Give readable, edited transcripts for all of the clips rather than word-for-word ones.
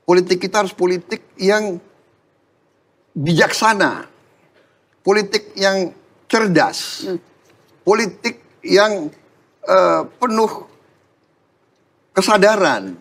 Politik kita harus politik yang bijaksana, politik yang cerdas, politik yang penuh kesadaran.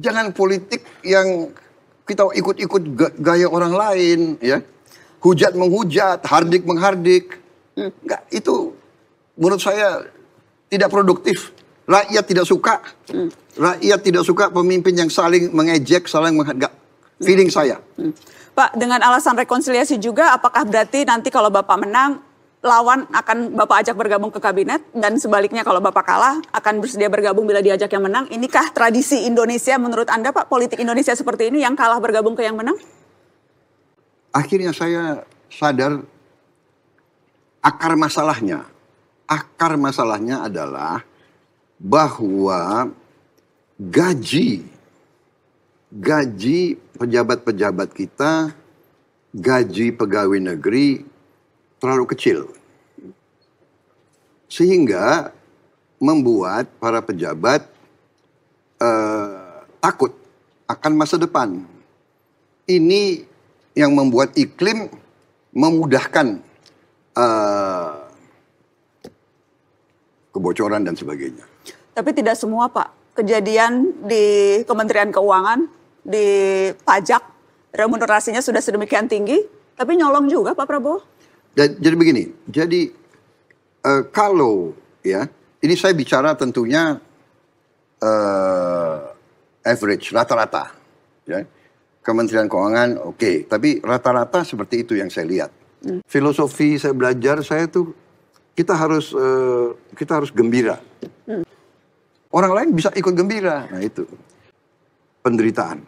Jangan politik yang kita ikut-ikut gaya orang lain, ya. Hujat menghujat, hardik menghardik. Enggak, itu menurut saya tidak produktif. Rakyat tidak suka. Rakyat tidak suka pemimpin yang saling mengejek, saling menghargai. Feeling saya. Pak, dengan alasan rekonsiliasi juga, apakah berarti nanti kalau Bapak menang, lawan akan Bapak ajak bergabung ke kabinet, dan sebaliknya kalau Bapak kalah akan bersedia bergabung bila diajak yang menang? Inikah tradisi Indonesia menurut Anda, Pak, politik Indonesia seperti ini, yang kalah bergabung ke yang menang? Akhirnya saya sadar akar masalahnya. Akar masalahnya adalah bahwa gaji pejabat-pejabat kita, gaji pegawai negeri terlalu kecil. Sehingga membuat para pejabat takut akan masa depan. Ini yang membuat iklim memudahkan kebocoran dan sebagainya. Tapi tidak semua, Pak. Kejadian di Kementerian Keuangan, di pajak, remunerasinya sudah sedemikian tinggi, tapi nyolong juga Pak Prabowo. Jadi begini, kalau ya, ini saya bicara tentunya average, rata-rata. Ya. Kementerian Keuangan oke, tapi rata-rata seperti itu yang saya lihat. Filosofi saya belajar, saya tuh kita harus gembira. Orang lain bisa ikut gembira, nah itu penderitaan.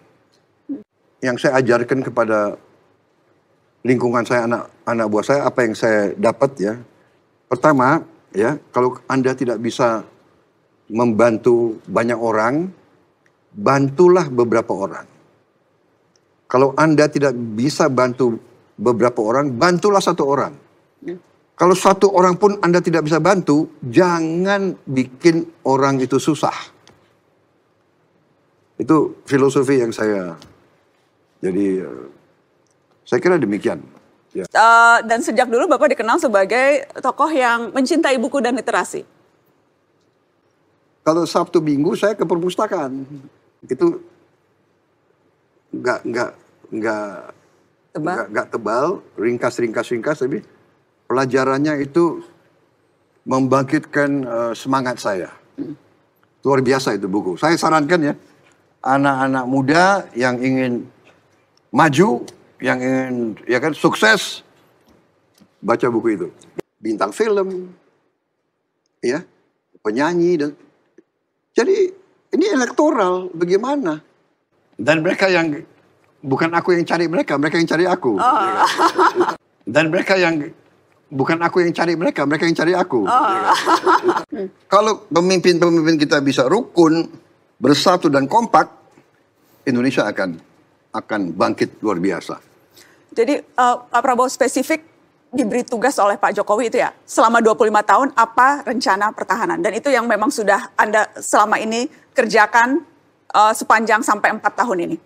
Yang saya ajarkan kepada lingkungan saya, anak buah saya, apa yang saya dapat ya. Pertama, ya, kalau Anda tidak bisa membantu banyak orang, bantulah beberapa orang. Kalau Anda tidak bisa bantu beberapa orang, bantulah satu orang. Kalau satu orang pun Anda tidak bisa bantu, jangan bikin orang itu susah. Itu filosofi yang saya, jadi saya kira demikian. Ya. Dan sejak dulu Bapak dikenal sebagai tokoh yang mencintai buku dan literasi. Kalau Sabtu Minggu saya ke perpustakaan, itu nggak tebal, ringkas, tapi pelajarannya itu membangkitkan semangat saya. Luar biasa itu buku. Saya sarankan ya, anak-anak muda yang ingin maju, yang ingin ya kan sukses, baca buku itu. Bintang film, ya, penyanyi dan jadi ini elektoral bagaimana? Dan mereka yang bukan aku yang cari mereka yang cari aku. Dan mereka yang bukan aku yang cari mereka yang cari aku. Kalau pemimpin-pemimpin kita bisa rukun, bersatu dan kompak, Indonesia akan bangkit luar biasa. Jadi Pak Prabowo spesifik diberi tugas oleh Pak Jokowi itu ya, selama 25 tahun apa rencana pertahanan. Dan itu yang memang sudah Anda selama ini kerjakan sepanjang sampai 4 tahun ini.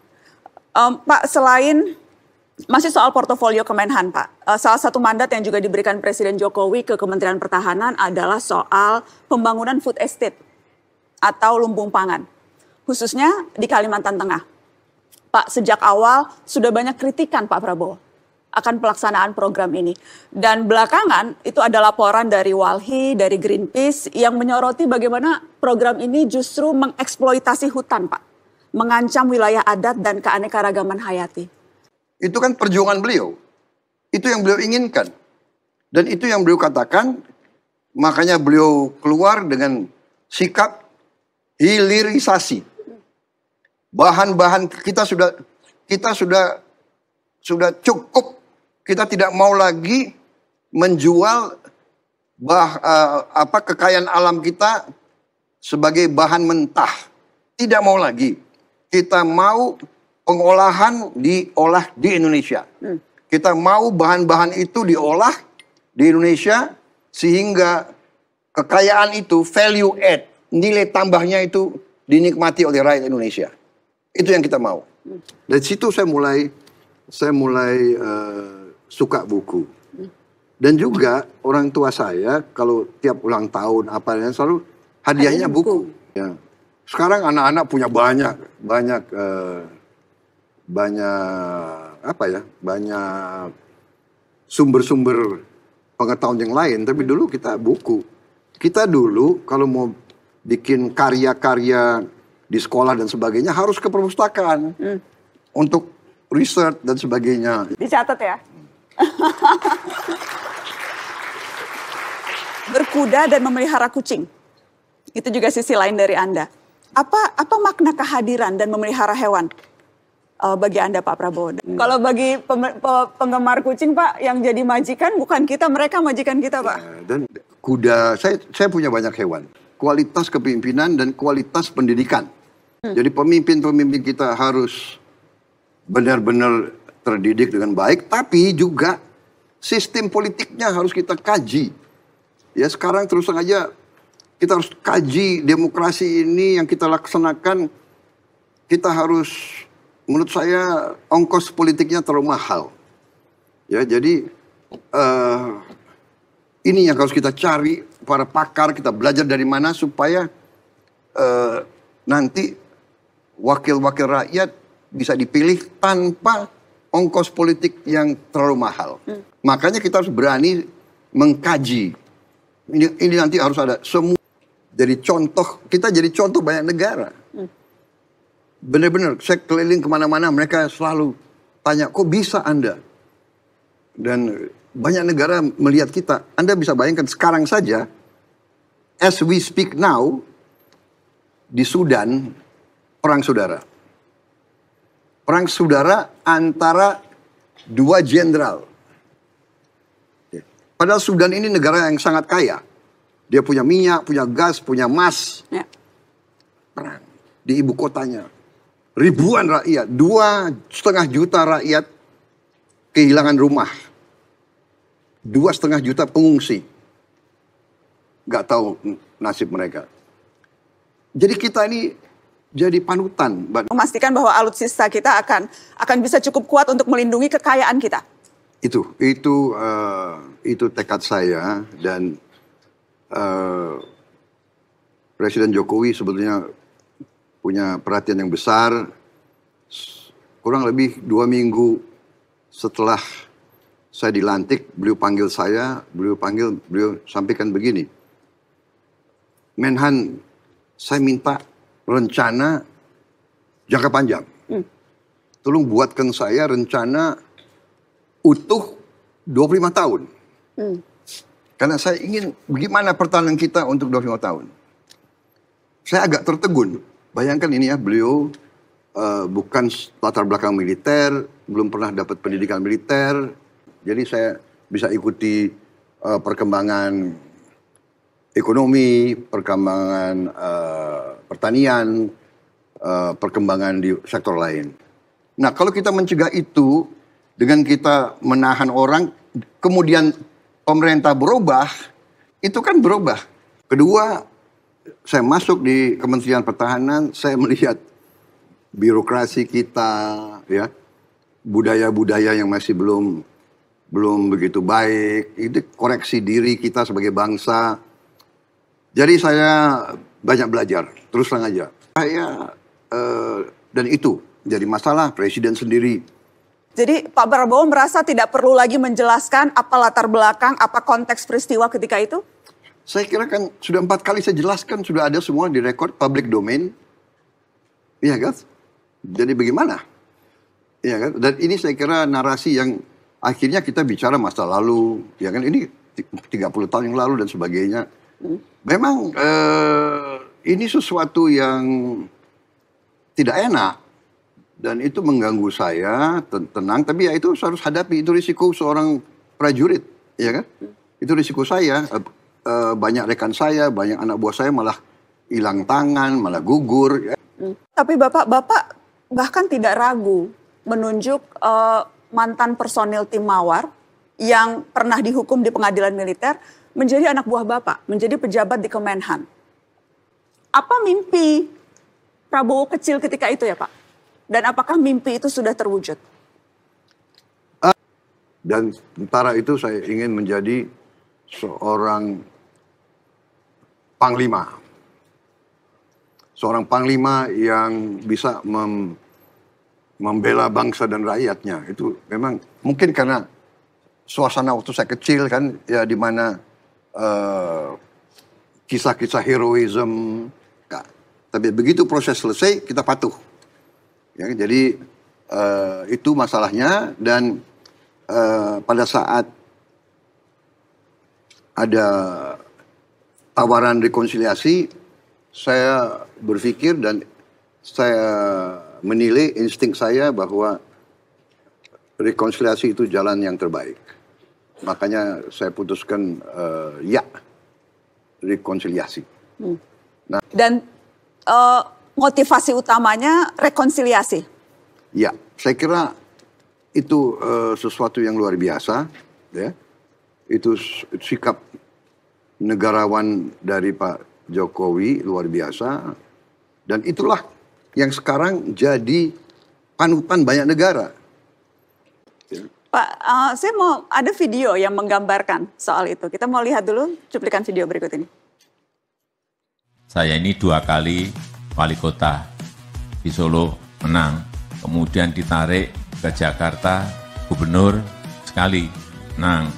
Pak, selain masih soal portofolio Kemenhan, Pak. Salah satu mandat yang juga diberikan Presiden Jokowi ke Kementerian Pertahanan adalah soal pembangunan food estate atau lumbung pangan, khususnya di Kalimantan Tengah. Pak, sejak awal sudah banyak kritikan Pak Prabowo akan pelaksanaan program ini. Dan belakangan itu ada laporan dari Walhi, dari Greenpeace yang menyoroti bagaimana program ini justru mengeksploitasi hutan, Pak. Mengancam wilayah adat dan keanekaragaman hayati. Itu kan perjuangan beliau. Itu yang beliau inginkan. Dan itu yang beliau katakan, makanya beliau keluar dengan sikap hilirisasi. Bahan-bahan kita sudah cukup. Kita tidak mau lagi menjual kekayaan alam kita sebagai bahan mentah. Tidak mau lagi. Kita mau pengolahan diolah di Indonesia. Kita mau bahan-bahan itu diolah di Indonesia sehingga kekayaan itu value add, nilai tambahnya itu dinikmati oleh rakyat Indonesia. Itu yang kita mau. Dari situ saya mulai suka buku. Dan juga orang tua saya kalau tiap ulang tahun apa selalu hadiahnya buku. Ya. Sekarang anak-anak punya banyak sumber-sumber pengetahuan yang lain. Tapi dulu kita buku. Kita dulu kalau mau bikin karya-karya di sekolah dan sebagainya harus ke perpustakaan untuk research dan sebagainya. Dicatat ya. Berkuda dan memelihara kucing. Itu juga sisi lain dari Anda. Apa makna kehadiran dan memelihara hewan bagi Anda, Pak Prabowo? Kalau bagi penggemar kucing, Pak, yang jadi majikan bukan kita, mereka majikan kita, Pak. Dan kuda, saya punya banyak hewan. Kualitas kepemimpinan dan kualitas pendidikan. Jadi pemimpin-pemimpin kita harus benar-benar terdidik dengan baik, tapi juga sistem politiknya harus kita kaji. Ya sekarang terus terang aja kita harus kaji demokrasi ini yang kita laksanakan. Kita harus, menurut saya ongkos politiknya terlalu mahal. Ya jadi ini yang harus kita cari para pakar, kita belajar dari mana supaya nanti wakil-wakil rakyat bisa dipilih tanpa ongkos politik yang terlalu mahal. Makanya kita harus berani mengkaji. Ini nanti harus ada semua. Jadi contoh, kita jadi contoh banyak negara. Benar-benar, saya keliling kemana-mana, mereka selalu tanya, kok bisa Anda? Dan banyak negara melihat kita. Anda bisa bayangkan sekarang saja, as we speak now, di Sudan, perang saudara. Perang saudara antara dua jenderal. Padahal Sudan ini negara yang sangat kaya. Dia punya minyak, punya gas, punya emas. Ya. Perang di ibu kotanya. Ribuan rakyat, 2,5 juta rakyat kehilangan rumah. 2,5 juta pengungsi. Gak tahu nasib mereka. Jadi kita ini jadi panutan. Memastikan bahwa alutsista kita akan bisa cukup kuat untuk melindungi kekayaan kita. Itu tekad saya dan Presiden Jokowi sebetulnya punya perhatian yang besar. Kurang lebih 2 minggu setelah saya dilantik, beliau sampaikan begini, Menhan, saya minta rencana jangka panjang. Tolong buatkan saya rencana utuh 25 tahun. Karena saya ingin bagaimana pertahanan kita untuk 25 tahun. Saya agak tertegun. Bayangkan ini ya, beliau bukan latar belakang militer, belum pernah dapat pendidikan militer. Jadi saya bisa ikuti perkembangan ekonomi, perkembangan pertanian, perkembangan di sektor lain. Nah, kalau kita mencegah itu dengan kita menahan orang, kemudian pemerintah berubah, itu kan berubah. Kedua, saya masuk di Kementerian Pertahanan, saya melihat birokrasi kita, ya, budaya-budaya yang masih belum begitu baik, itu koreksi diri kita sebagai bangsa. Jadi saya banyak belajar, terus terang aja. Dan itu jadi masalah presiden sendiri. Jadi Pak Prabowo merasa tidak perlu lagi menjelaskan apa latar belakang, apa konteks peristiwa ketika itu? Saya kira kan sudah 4 kali saya jelaskan, sudah ada semua di rekod public domain. Iya kan? Jadi bagaimana? Iya kan? Dan ini saya kira narasi yang akhirnya kita bicara masa lalu. Ya kan, ini 30 tahun yang lalu dan sebagainya. Memang ini sesuatu yang tidak enak. Dan itu mengganggu saya, tenang. Tapi ya itu harus hadapi, itu risiko seorang prajurit. Ya kan? Itu risiko saya. Banyak rekan saya, banyak anak buah saya malah hilang tangan, malah gugur. Ya. Tapi Bapak bahkan tidak ragu menunjuk mantan personil tim Mawar yang pernah dihukum di pengadilan militer menjadi anak buah Bapak, menjadi pejabat di Kemenhan. Apa mimpi Prabowo kecil ketika itu ya Pak? Dan apakah mimpi itu sudah terwujud? Dan sementara itu saya ingin menjadi seorang panglima. Seorang panglima yang bisa membela bangsa dan rakyatnya. Itu memang mungkin karena suasana waktu saya kecil kan, ya di mana kisah-kisah heroism. Ya, tapi begitu proses selesai kita patuh. Ya, jadi itu masalahnya. Dan pada saat ada tawaran rekonsiliasi, saya berpikir dan saya menilai insting saya bahwa rekonsiliasi itu jalan yang terbaik. Makanya saya putuskan ya, rekonsiliasi. Dan motivasi utamanya rekonsiliasi? Ya, saya kira itu sesuatu yang luar biasa, ya. Itu sikap negarawan dari Pak Jokowi luar biasa, dan itulah yang sekarang jadi panutan banyak negara. Ya. Pak, saya mau ada video yang menggambarkan soal itu. Kita mau lihat dulu cuplikan video berikut ini. Saya ini 2 kali wali kota di Solo menang, kemudian ditarik ke Jakarta, gubernur sekali menang.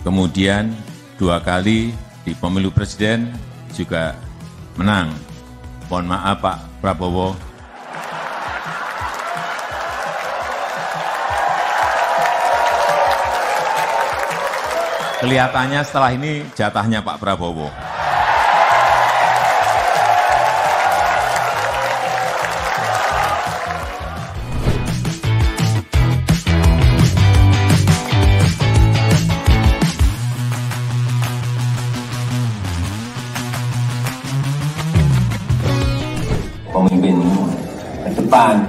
Kemudian 2 kali di pemilu presiden juga menang. Mohon maaf Pak Prabowo. Kelihatannya setelah ini jatahnya Pak Prabowo. Pemimpin ke depan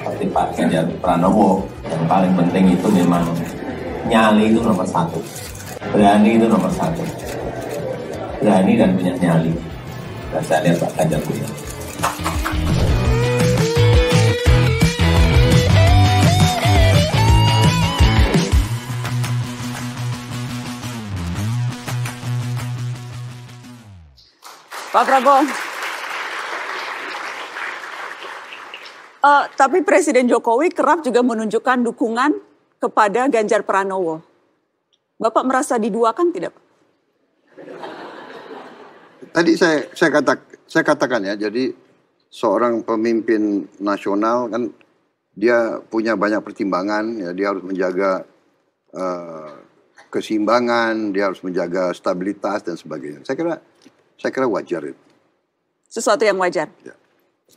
seperti Pak Ganjar Pranowo, yang paling penting itu memang nyali itu nomor 1, berani itu nomor 1, berani dan punya nyali. Dan saya lihat Pak Ganjar punya. Pak Prabowo. Tapi Presiden Jokowi kerap juga menunjukkan dukungan kepada Ganjar Pranowo. Bapak merasa diduakan tidak, Pak? Tadi saya katakan ya, jadi seorang pemimpin nasional kan dia punya banyak pertimbangan, ya, dia harus menjaga keseimbangan, dia harus menjaga stabilitas dan sebagainya. Saya kira wajar itu. Sesuatu yang wajar. Ya.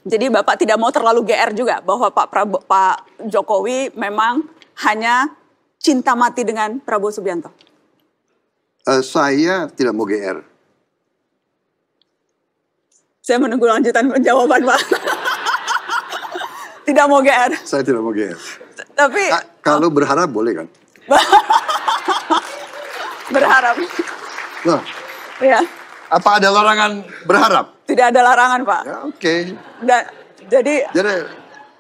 Jadi Bapak tidak mau terlalu GR juga bahwa Pak Jokowi memang hanya cinta mati dengan Prabowo Subianto. Saya tidak mau GR. Saya menunggu lanjutan jawaban, Pak. Tidak mau GR. Saya tidak mau GR. Tapi kalau berharap boleh kan? berharap. Nah, Ya, apa ada larangan berharap? tidak ada larangan, Pak. Ya, oke. Jadi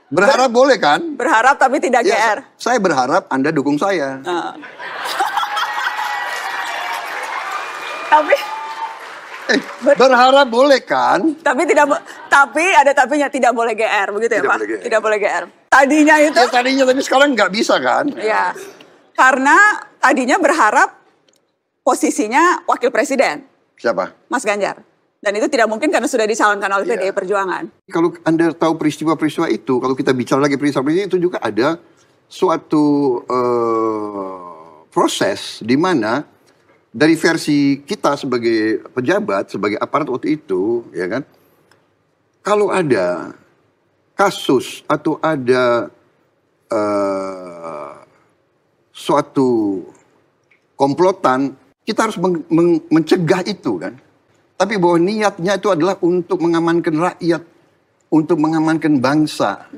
berharap boleh kan? berharap tapi tidak Ya, GR. saya berharap Anda dukung saya. Tapi Berharap boleh kan? tapi ada tapinya, tidak boleh GR, begitu ya, Tidak Pak? boleh GR. Tidak boleh GR. Tadinya itu Ya tadinya, tapi sekarang nggak bisa kan? ya. Karena tadinya berharap posisinya wakil presiden, Siapa? Mas Ganjar. Dan itu tidak mungkin karena sudah dicalonkan oleh PDI Perjuangan. Kalau Anda tahu peristiwa-peristiwa itu, kalau kita bicara lagi peristiwa-peristiwa itu juga ada suatu proses di mana dari versi kita sebagai pejabat, sebagai aparat waktu itu, ya kan, kalau ada kasus atau ada suatu komplotan, kita harus mencegah itu kan. Tapi bahwa niatnya itu adalah untuk mengamankan rakyat, untuk mengamankan bangsa.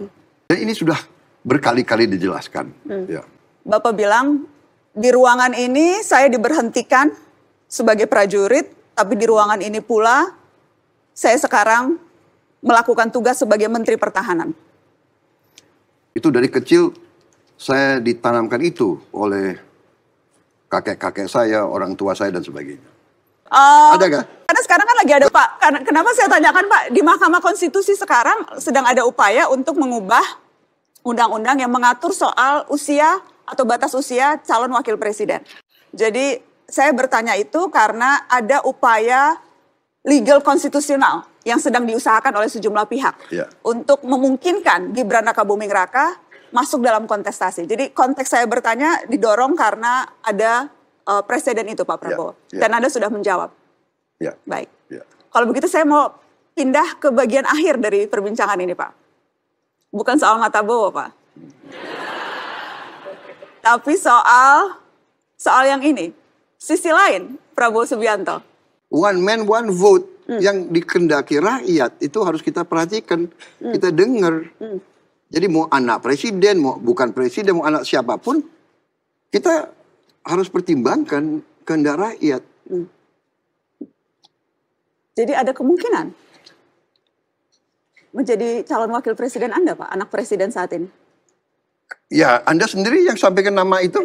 Dan ini sudah berkali-kali dijelaskan. Ya. Bapak bilang, di ruangan ini saya diberhentikan sebagai prajurit, tapi di ruangan ini pula saya sekarang melakukan tugas sebagai Menteri Pertahanan. Itu dari kecil saya ditanamkan itu oleh kakek-kakek saya, orang tua saya dan sebagainya. Ada nggak? Karena sekarang kan lagi ada Pak, kenapa saya tanyakan Pak, di Mahkamah Konstitusi sekarang sedang ada upaya untuk mengubah undang-undang yang mengatur soal usia atau batas usia calon wakil presiden. Jadi saya bertanya itu karena ada upaya legal konstitusional yang sedang diusahakan oleh sejumlah pihak untuk memungkinkan Gibran Rakabuming Raka masuk dalam kontestasi. Jadi konteks saya bertanya didorong karena ada presiden itu Pak Prabowo. Dan Anda sudah menjawab. Baik. Kalau begitu saya mau pindah ke bagian akhir dari perbincangan ini Pak. Bukan soal mata bowo Pak. Tapi soal yang ini. Sisi lain Prabowo Subianto. One man, one vote yang dikendaki rakyat itu harus kita perhatikan, kita dengar. Jadi mau anak presiden, mau bukan presiden, mau anak siapapun, kita harus pertimbangkan kehendak rakyat. Jadi ada kemungkinan menjadi calon wakil presiden Anda Pak, anak presiden saat ini? Ya, Anda sendiri yang sampaikan nama itu.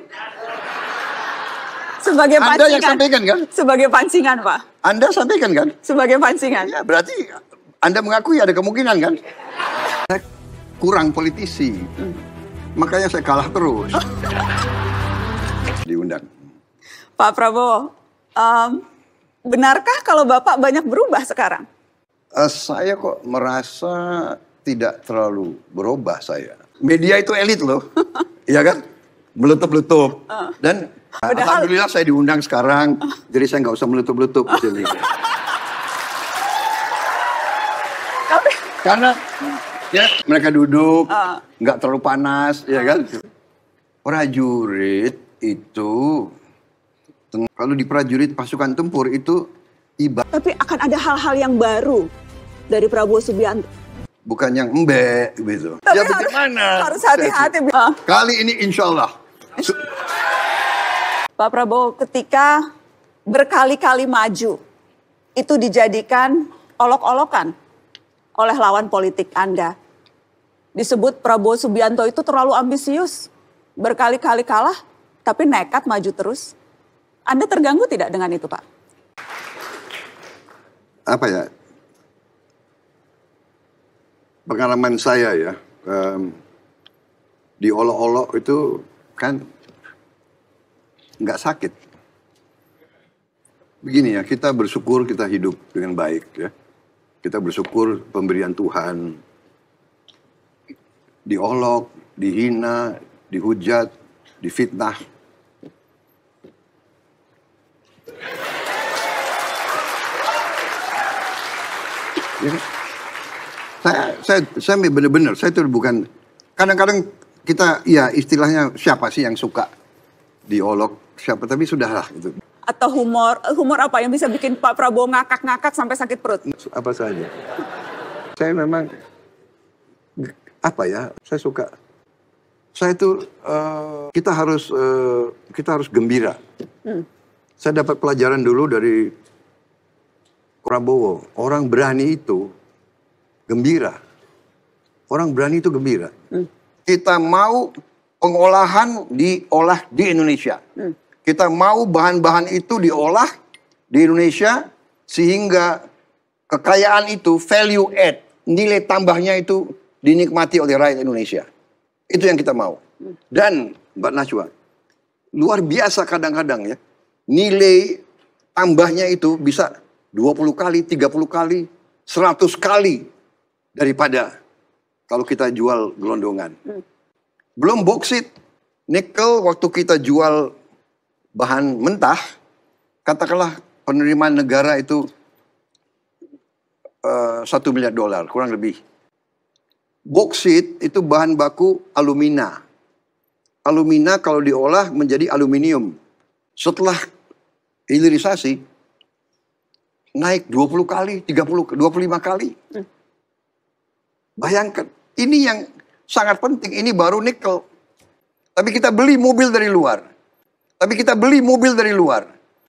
Sebagai pancingan. Anda yang sampaikan kan? Sebagai pancingan Pak. Anda sampaikan kan? Sebagai pancingan. Ya, berarti Anda mengakui ada kemungkinan kan? Saya kurang politisi. Makanya saya kalah terus. Diundang. Pak Prabowo, benarkah kalau Bapak banyak berubah sekarang? Saya kok merasa tidak terlalu berubah saya. Media itu elit loh. Iya kan? Meletup-letup. Dan alhamdulillah saya diundang sekarang. Jadi saya nggak usah meletup-letup di sini. Karena ya mereka duduk, nggak terlalu panas, ya kan? Prajurit itu, kalau di prajurit pasukan tempur itu ibarat. Tapi akan ada hal-hal yang baru dari Prabowo Subianto. Bukan yang embek gitu. Tapi Ya bagaimana? Harus hati-hati. Kali ini insya Allah. Pak Prabowo ketika berkali-kali maju, itu dijadikan olok-olokan oleh lawan politik Anda. Disebut Prabowo Subianto itu terlalu ambisius, berkali-kali kalah, tapi nekat maju terus. Anda terganggu tidak dengan itu, Pak? Apa ya? Pengalaman saya ya, diolok-olok itu kan nggak sakit. Begini ya, kita bersyukur kita hidup dengan baik ya. Kita bersyukur pemberian Tuhan. Diolok, dihina, dihujat, difitnah. Ya, saya benar-benar, saya itu bukan, kadang-kadang kita, ya istilahnya siapa sih yang suka diolok, siapa, tapi sudahlah gitu. Atau humor apa yang bisa bikin Pak Prabowo ngakak-ngakak sampai sakit perut? Apa saja. Saya memang, apa ya, saya suka, saya itu, kita harus gembira. Saya dapat pelajaran dulu dari Prabowo, orang berani itu gembira. Orang berani itu gembira. Kita mau pengolahan diolah di Indonesia. Kita mau bahan-bahan itu diolah di Indonesia sehingga kekayaan itu value add, nilai tambahnya itu dinikmati oleh rakyat Indonesia. Itu yang kita mau. Dan Mbak Najwa, luar biasa kadang-kadang ya, nilai tambahnya itu bisa 20 kali, 30 kali, 100 kali daripada kalau kita jual gelondongan. Belum boksit, nikel waktu kita jual bahan mentah, katakanlah penerimaan negara itu $1 miliar, kurang lebih. Boksit itu bahan baku alumina. Alumina kalau diolah menjadi aluminium. Setelah hilirisasi, naik 20 kali, 30, 25 kali. Bayangkan, ini yang sangat penting, ini baru nikel. Tapi kita beli mobil dari luar.